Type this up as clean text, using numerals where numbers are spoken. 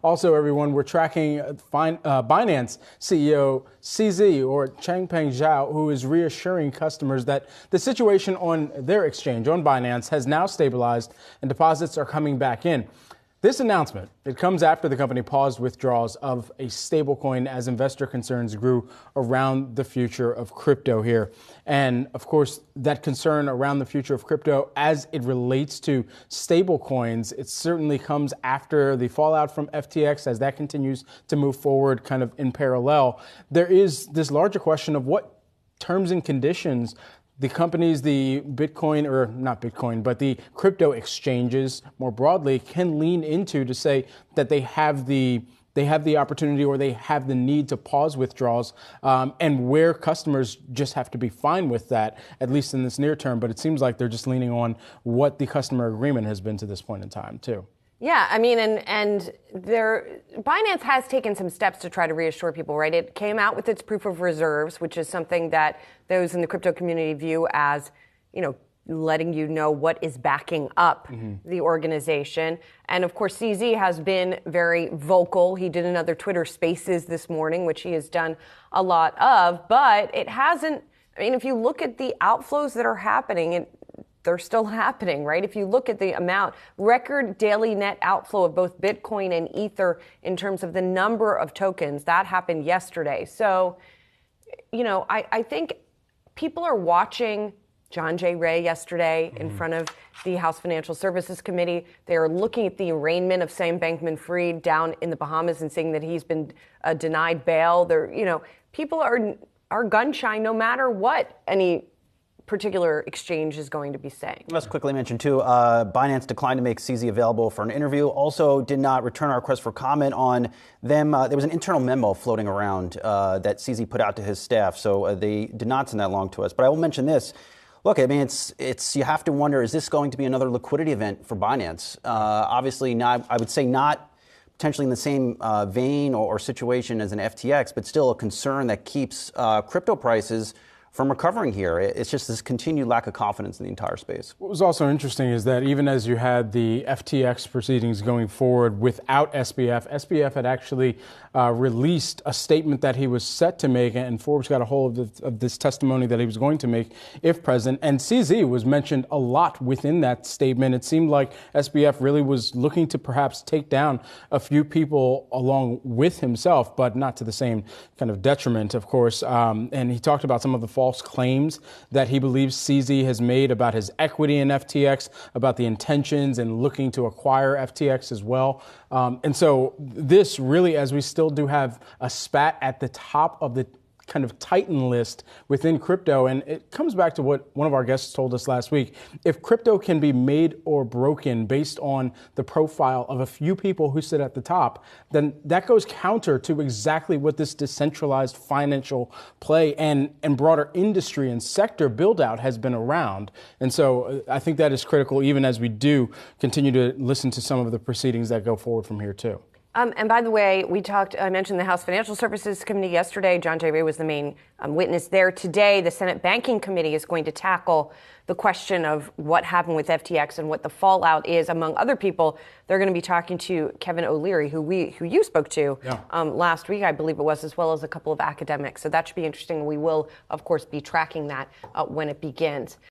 Also, everyone, we're tracking Binance CEO CZ, or Changpeng Zhao, who is reassuring customers that the situation on their exchange, on Binance, has now stabilized and deposits are coming back in. This announcement, it comes after the company paused withdrawals of a stablecoin as investor concerns grew around the future of crypto here. And of course, that concern around the future of crypto as it relates to stablecoins, it certainly comes after the fallout from FTX as that continues to move forward kind of in parallel. There is this larger question of what terms and conditions the companies, the Bitcoin, or not Bitcoin, but the crypto exchanges more broadly can lean into to say that they have the opportunity or they have the need to pause withdrawals, and where customers just have to be fine with that, at least in this near term. But it seems like they're just leaning on what the customer agreement has been to this point in time, too. Yeah, I mean, and Binance has taken some steps to try to reassure people, right? It came out with its proof of reserves, which is something that those in the crypto community view as, letting you know what is backing up the organization. And of course, CZ has been very vocal. He did another Twitter Spaces this morning, which he has done a lot of, but it hasn't, if you look at the outflows that are happening, they're still happening, right? If you look at the amount, record daily net outflow of both Bitcoin and Ether in terms of the number of tokens, that happened yesterday. So, I think people are watching John J. Ray yesterday in front of the House Financial Services Committee. They are looking at the arraignment of Sam Bankman-Fried down in the Bahamas and saying that he's been denied bail. People are gun shy no matter what any particular exchange is going to be saying. Let's quickly mention, too, Binance declined to make CZ available for an interview. Also did not return our request for comment on them. There was an internal memo floating around that CZ put out to his staff, so they did not send that along to us. But I will mention this. Look, it's you have to wonder, is this going to be another liquidity event for Binance? Obviously not, I would say not potentially in the same vein or situation as an FTX, but still a concern that keeps crypto prices from recovering here. It's just this continued lack of confidence in the entire space. What was also interesting is that even as you had the FTX proceedings going forward without SBF had actually released a statement that he was set to make, and Forbes got a hold of this testimony that he was going to make if present. And CZ was mentioned a lot within that statement. It seemed like SBF really was looking to perhaps take down a few people along with himself, but not to the same kind of detriment, of course. And he talked about some of the false claims that he believes CZ has made about his equity in FTX, about the intentions and looking to acquire FTX as well. And so this really, as we still do have a spat at the top of the kind of Titan list within crypto. And it comes back to what one of our guests told us last week. If crypto can be made or broken based on the profile of a few people who sit at the top, then that goes counter to exactly what this decentralized financial play and broader industry and sector build out has been around. And so I think that is critical, even as we do continue to listen to some of the proceedings that go forward from here too. And by the way, I mentioned the House Financial Services Committee yesterday. John J. Ray was the main witness there. Today, the Senate Banking Committee is going to tackle the question of what happened with FTX and what the fallout is. Among other people, they're going to be talking to Kevin O'Leary, who you spoke to last week, I believe it was, as well as a couple of academics. So that should be interesting. We will, of course, be tracking that when it begins.